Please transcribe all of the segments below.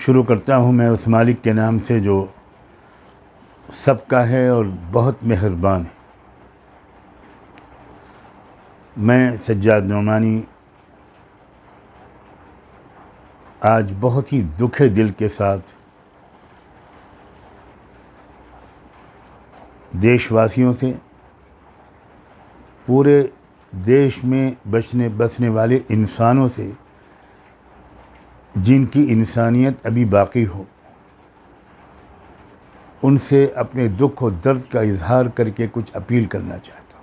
शुरू करता हूँ मैं उस मालिक के नाम से जो सबका है और बहुत मेहरबान है। मैं सज्जाद नोमानी आज बहुत ही दुखे दिल के साथ देशवासियों से, पूरे देश में बसने वाले इंसानों से जिनकी इंसानियत अभी बाकी हो, उनसे अपने दुख और दर्द का इजहार करके कुछ अपील करना चाहता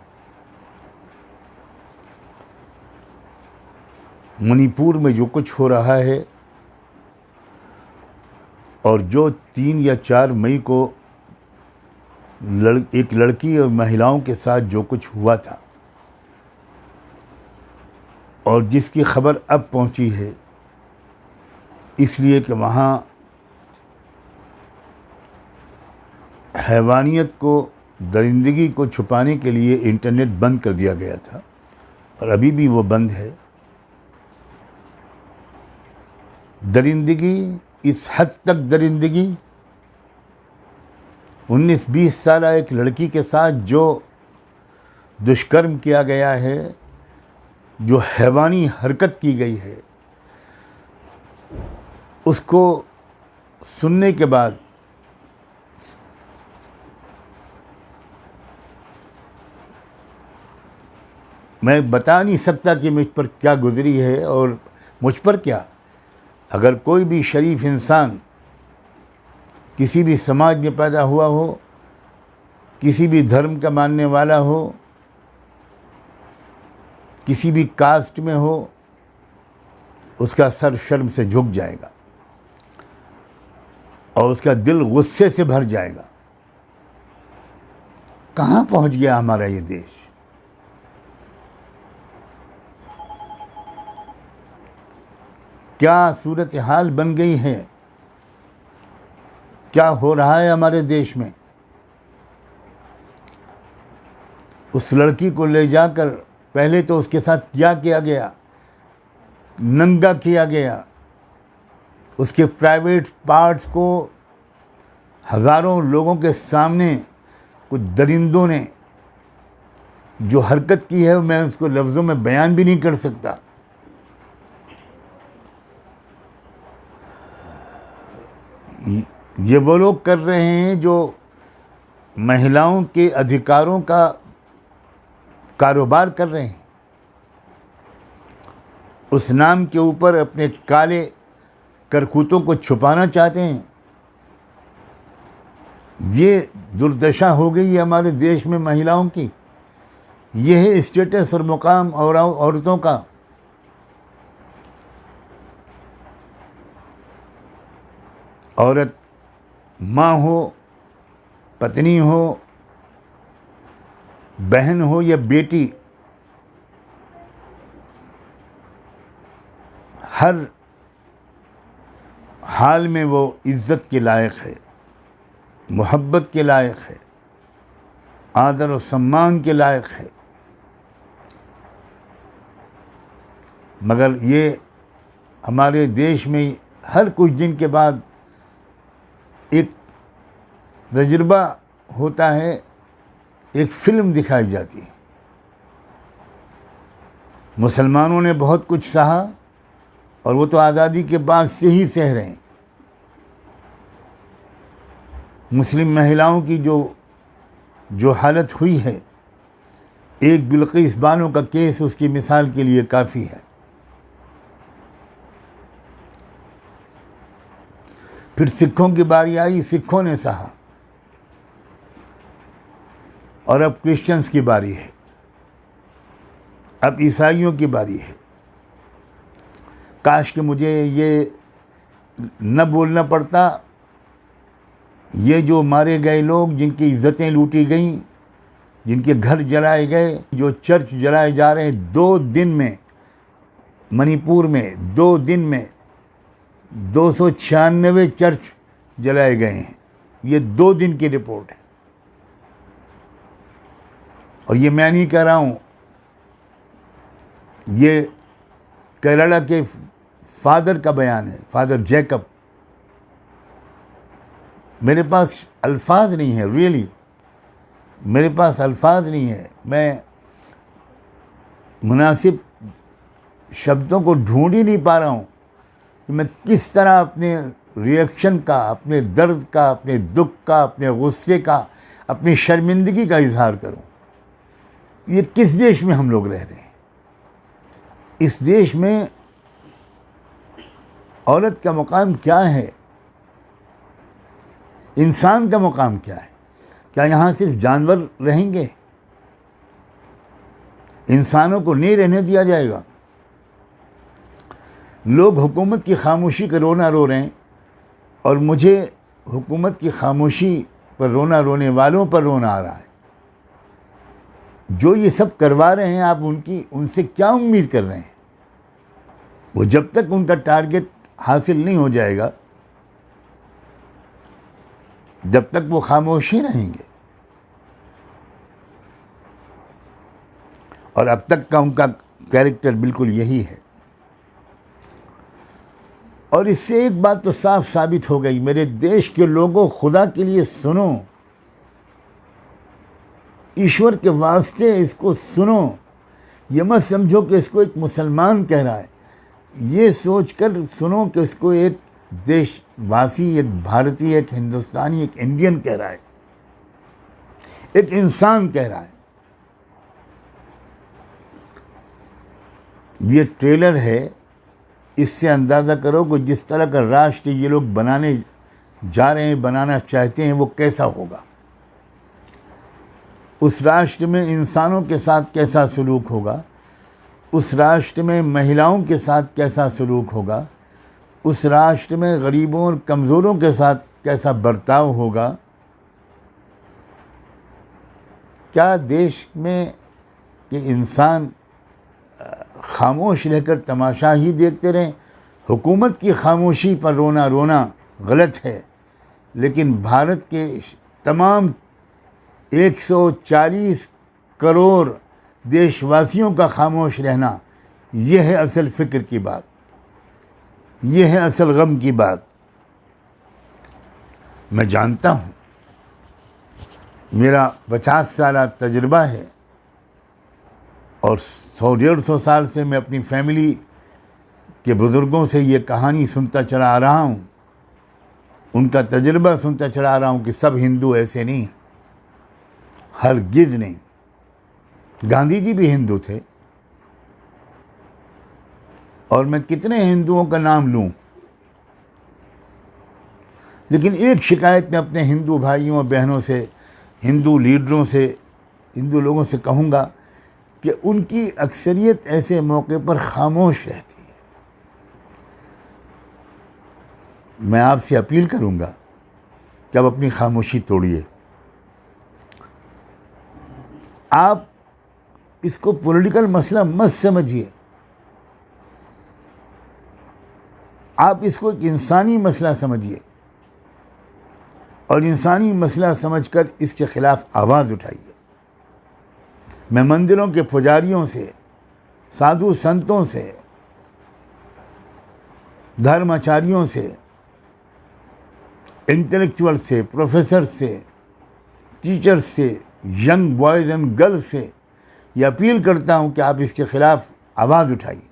हूँ। मणिपुर में जो कुछ हो रहा है और जो 3 या 4 मई को एक लड़की और महिलाओं के साथ जो कुछ हुआ था और जिसकी खबर अब पहुंची है, इसलिए कि वहाँ हैवानियत को, दरिंदगी को छुपाने के लिए इंटरनेट बंद कर दिया गया था और अभी भी वो बंद है। दरिंदगी, इस हद तक दरिंदगी, 19-20 साल एक लड़की के साथ जो दुष्कर्म किया गया है, जो हैवानी हरकत की गई है, उसको सुनने के बाद मैं बता नहीं सकता कि मुझ पर क्या गुजरी है और मुझ पर क्या। अगर कोई भी शरीफ इंसान किसी भी समाज में पैदा हुआ हो, किसी भी धर्म का मानने वाला हो, किसी भी कास्ट में हो, उसका सर शर्म से झुक जाएगा और उसका दिल गुस्से से भर जाएगा। कहाँ पहुँच गया हमारा ये देश? क्या सूरत हाल बन गई है? क्या हो रहा है हमारे देश में? उस लड़की को ले जाकर पहले तो उसके साथ क्या किया गया? नंगा किया गया। उसके प्राइवेट पार्ट्स को हज़ारों लोगों के सामने कुछ दरिंदों ने जो हरकत की है, मैं उसको लफ्ज़ों में बयान भी नहीं कर सकता। ये वो लोग कर रहे हैं जो महिलाओं के अधिकारों का कारोबार कर रहे हैं। उस नाम के ऊपर अपने काले करतूतों को छुपाना चाहते हैं। ये दुर्दशा हो गई है हमारे देश में महिलाओं की। ये है स्टेटस और मुकाम और औरतों का। औरत माँ हो, पत्नी हो, बहन हो या बेटी, हर हाल में वो इज़्ज़त के लायक है, मोहब्बत के लायक है, आदर और सम्मान के लायक है। मगर ये हमारे देश में हर कुछ दिन के बाद एक तजुर्बा होता है, एक फ़िल्म दिखाई जाती है। मुसलमानों ने बहुत कुछ सहा और वो तो आज़ादी के बाद से ही सह रहे हैं। मुस्लिम महिलाओं की जो हालत हुई है, एक बिल्किस बानो का केस उसकी मिसाल के लिए काफ़ी है। फिर सिखों की बारी आई, सिखों ने सहा और अब क्रिश्चियंस की बारी है, अब ईसाइयों की बारी है। काश कि मुझे ये न बोलना पड़ता। ये जो मारे गए लोग, जिनकी इज्जतें लूटी गईं, जिनके घर जलाए गए, जो चर्च जलाए जा रहे हैं, 2 दिन में मणिपुर में 2 दिन में 296 चर्च जलाए गए हैं। ये 2 दिन की रिपोर्ट है और ये मैं नहीं कह रहा हूँ, ये केरला के फादर का बयान है, फादर जैकब। मेरे पास अल्फाज नहीं है, रियली मेरे पास अल्फाज नहीं है। मैं मुनासिब शब्दों को ढूंढ ही नहीं पा रहा हूँ कि मैं किस तरह अपने रिएक्शन का, अपने दर्द का, अपने दुख का, अपने गुस्से का, अपनी शर्मिंदगी का इजहार करूँ। ये किस देश में हम लोग रह रहे हैं? इस देश में औरत का मुकाम क्या है? इंसान का मुकाम क्या है? क्या यहाँ सिर्फ जानवर रहेंगे? इंसानों को नहीं रहने दिया जाएगा? लोग हुकूमत की खामोशी का रोना रो रहे हैं और मुझे हुकूमत की खामोशी पर रोना, रोने वालों पर रोना आ रहा है। जो ये सब करवा रहे हैं, आप उनसे क्या उम्मीद कर रहे हैं? वो जब तक उनका टारगेट हासिल नहीं हो जाएगा, जब तक वो खामोश ही रहेंगे। और अब तक का उनका कैरेक्टर बिल्कुल यही है। और इससे एक बात तो साफ साबित हो गई, मेरे देश के लोगों, खुदा के लिए सुनो, ईश्वर के वास्ते इसको सुनो। ये मत समझो कि इसको एक मुसलमान कह रहा है, ये सोचकर सुनो कि इसको एक देशवासी, एक भारतीय, एक हिंदुस्तानी, एक इंडियन कह रहा है, एक इंसान कह रहा है। ये ट्रेलर है, इससे अंदाज़ा करो कि जिस तरह का राष्ट्र ये लोग बनाने जा रहे हैं, बनाना चाहते हैं, वो कैसा होगा। उस राष्ट्र में इंसानों के साथ कैसा सलूक होगा, उस राष्ट्र में महिलाओं के साथ कैसा सलूक होगा, उस राष्ट्र में गरीबों और कमज़ोरों के साथ कैसा बर्ताव होगा। क्या देश में कि इंसान खामोश रहकर तमाशा ही देखते रहें? हुकूमत की खामोशी पर रोना गलत है, लेकिन भारत के तमाम 140 करोड़ देशवासियों का खामोश रहना, यह है असल फ़िक्र की बात, यह है असल गम की बात। मैं जानता हूँ, मेरा 50 साल तजुर्बा है और 100-150 साल से मैं अपनी फैमिली के बुज़ुर्गों से ये कहानी सुनता चला आ रहा हूँ, उनका तजुर्बा सुनता चला आ रहा हूँ कि सब हिंदू ऐसे नहीं हैं, हरगिज़ नहीं। गांधी जी भी हिंदू थे, और मैं कितने हिंदुओं का नाम लूँ, लेकिन एक शिकायत मैं अपने हिंदू भाइयों और बहनों से, हिंदू लीडरों से, हिंदू लोगों से कहूँगा कि उनकी अक्सरियत ऐसे मौके पर खामोश रहती है। मैं आपसे अपील करूँगा कि आप अपनी खामोशी तोड़िए। आप इसको पॉलिटिकल मसला मत समझिए, आप इसको एक इंसानी मसला समझिए और इंसानी मसला समझकर इसके ख़िलाफ़ आवाज़ उठाइए। मैं मंदिरों के पुजारियों से, साधु संतों से, धर्माचार्यों से, इंटेलेक्चुअल से, प्रोफेसर से, टीचर्स से, यंग बॉयज़ एंड गर्ल्स से ये अपील करता हूँ कि आप इसके ख़िलाफ़ आवाज़ उठाइए,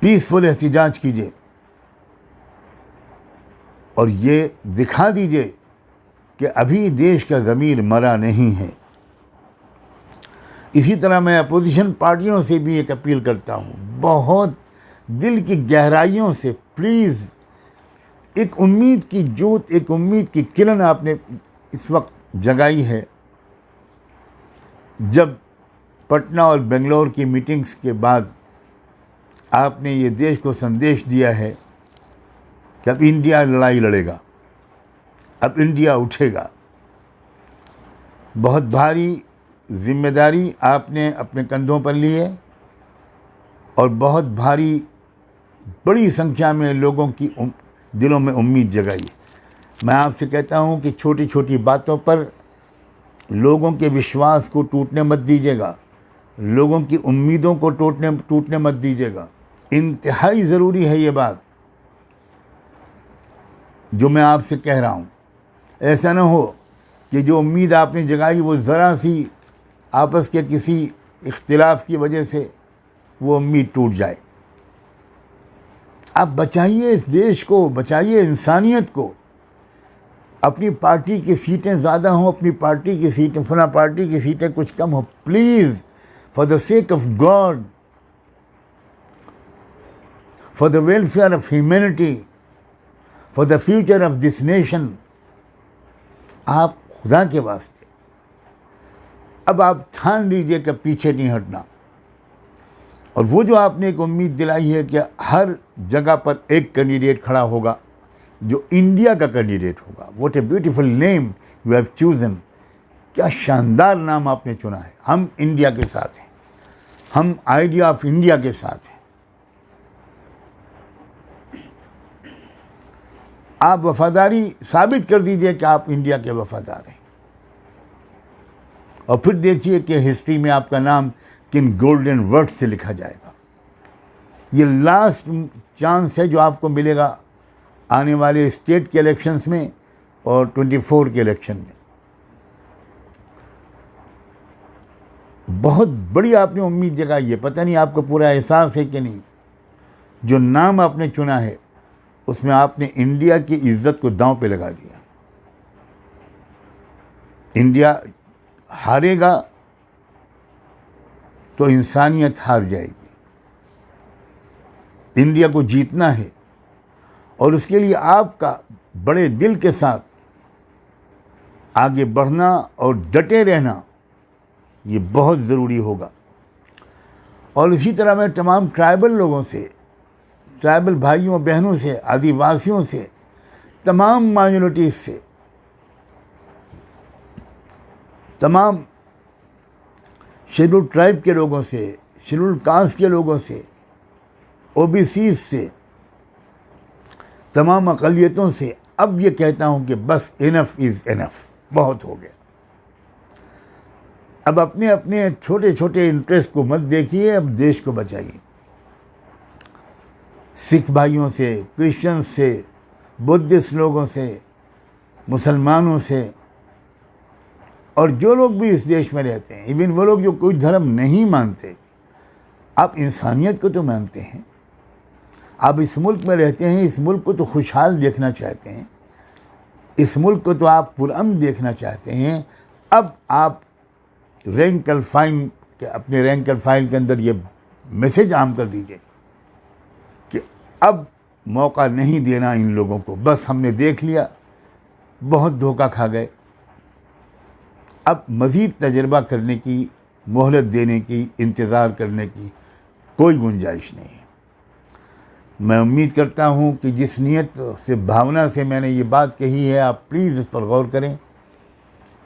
पीसफुल एहतिजाज कीजिए और ये दिखा दीजिए कि अभी देश का ज़मीर मरा नहीं है। इसी तरह मैं अपोजिशन पार्टियों से भी एक अपील करता हूँ, बहुत दिल की गहराइयों से, प्लीज़ एक उम्मीद की जोत, एक उम्मीद की किरण आपने इस वक्त जगाई है, जब पटना और बेंगलोर की मीटिंग्स के बाद आपने ये देश को संदेश दिया है कि अब इंडिया लड़ाई लड़ेगा, अब इंडिया उठेगा। बहुत भारी जिम्मेदारी आपने अपने कंधों पर ली है और बहुत भारी, बड़ी संख्या में लोगों की दिलों में उम्मीद जगाई है। मैं आपसे कहता हूँ कि छोटी छोटी बातों पर लोगों के विश्वास को टूटने मत दीजिएगा, लोगों की उम्मीदों को टूटने मत दीजिएगा। इंतहाई ज़रूरी है ये बात। जो मैं आपसे कह रहा हूँ। ऐसा ना हो कि जो उम्मीद आपने जगाई वो ज़रा सी आपस के किसी इख्तिलाफ की वजह से वो उम्मीद टूट जाए। आप बचाइए इस देश को, बचाइए इंसानियत को। अपनी पार्टी की सीटें ज़्यादा हों, अपनी पार्टी की सीटें, फला पार्टी की सीटें कुछ कम हो, please, for the sake of God, for the welfare of humanity, for the future of this nation, आप खुदा के वास्ते अब आप ठान लीजिए कि पीछे नहीं हटना। और वो जो आपने एक उम्मीद दिलाई है कि हर जगह पर एक कैंडिडेट खड़ा होगा जो इंडिया का कैंडिडेट होगा। What a beautiful name you have chosen. क्या शानदार नाम आपने चुना है। हम इंडिया के साथ हैं, हम आइडिया ऑफ इंडिया के साथ हैं। आप वफादारी साबित कर दीजिए कि आप इंडिया के वफादार हैं, और फिर देखिए कि हिस्ट्री में आपका नाम किन गोल्डन वर्ड से लिखा जाएगा। ये लास्ट चांस है जो आपको मिलेगा आने वाले स्टेट के इलेक्शंस में और 24 के इलेक्शन में। बहुत बड़ी आपने उम्मीद जगाई है, पता नहीं आपको पूरा एहसास है कि नहीं। जो नाम आपने चुना है उसमें आपने इंडिया की इज्जत को दांव पे लगा दिया। इंडिया हारेगा तो इंसानियत हार जाएगी। इंडिया को जीतना है और उसके लिए आपका बड़े दिल के साथ आगे बढ़ना और डटे रहना ये बहुत ज़रूरी होगा। और इसी तरह मैं तमाम ट्राइबल लोगों से, ट्राइबल भाइयों बहनों से, आदिवासियों से, तमाम माइनॉरिटीज़ से, तमाम शेड्यूल ट्राइब के लोगों से, शेड्यूल कास्ट के लोगों से, ओबीसी से, तमाम अक़लियतों से अब ये कहता हूँ कि बस इनफ इज़ इनफ, बहुत हो गया। अब अपने अपने छोटे छोटे इंटरेस्ट को मत देखिए, अब देश को बचाइए। सिख भाइयों से, क्रिश्चियंस से, बुद्धिस्ट लोगों से, मुसलमानों से, और जो लोग भी इस देश में रहते हैं, इवन वो लोग जो कोई धर्म नहीं मानते, आप इंसानियत को तो मानते हैं। आप इस मुल्क में रहते हैं, इस मुल्क को तो खुशहाल देखना चाहते हैं, इस मुल्क को तो आप पुरअमन देखना चाहते हैं। अब आप रैंक एंड फाइल के, अपने रैंक एंड फाइल के अंदर ये मैसेज आम कर दीजिए कि अब मौका नहीं देना इन लोगों को। बस हमने देख लिया, बहुत धोखा खा गए। अब मज़ीद तजर्बा करने की, मोहलत देने की, इंतज़ार करने की कोई गुंजाइश नहीं है। मैं उम्मीद करता हूँ कि जिस नीयत से, भावना से मैंने ये बात कही है, आप प्लीज़ इस पर गौर करें।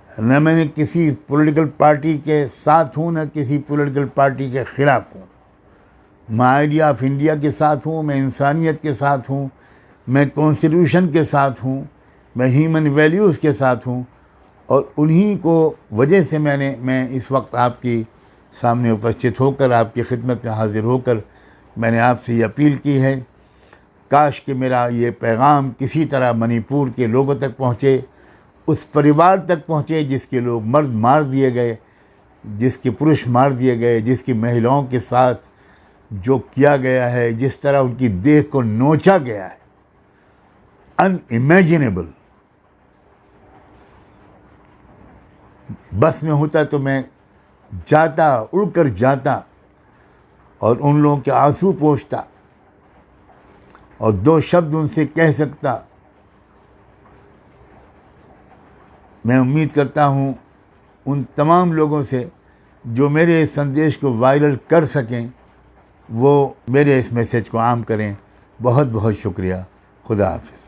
न मैंने किसी पॉलिटिकल पार्टी के साथ हूँ, न किसी पॉलिटिकल पार्टी के ख़िलाफ़ हूँ। मैं आइडिया ऑफ इंडिया के साथ हूँ, मैं इंसानियत के साथ हूँ, मैं कॉन्स्टिट्यूशन के साथ हूँ, मैं ह्यूमन वैल्यूज़ के साथ हूँ। और उन्हीं को वजह से मैं इस वक्त आपकी सामने उपस्थित होकर, आपकी खिदमत में हाज़िर होकर मैंने आपसे ये अपील की है। काश कि मेरा ये पैगाम किसी तरह मणिपुर के लोगों तक पहुँचे, उस परिवार तक पहुँचे जिसके लोग मर्द मार दिए गए, जिसके पुरुष मार दिए गए, जिसकी महिलाओं के साथ जो किया गया है, जिस तरह उनकी देह को नोचा गया है, अनइमेजिनेबल। बस में होता तो मैं जाता, उड़कर जाता और उन लोगों के आंसू पोंछता और दो शब्द उनसे कह सकता। मैं उम्मीद करता हूँ उन तमाम लोगों से जो मेरे इस संदेश को वायरल कर सकें, वो मेरे इस मैसेज को आम करें। बहुत बहुत शुक्रिया। खुदा हाफ़िज़।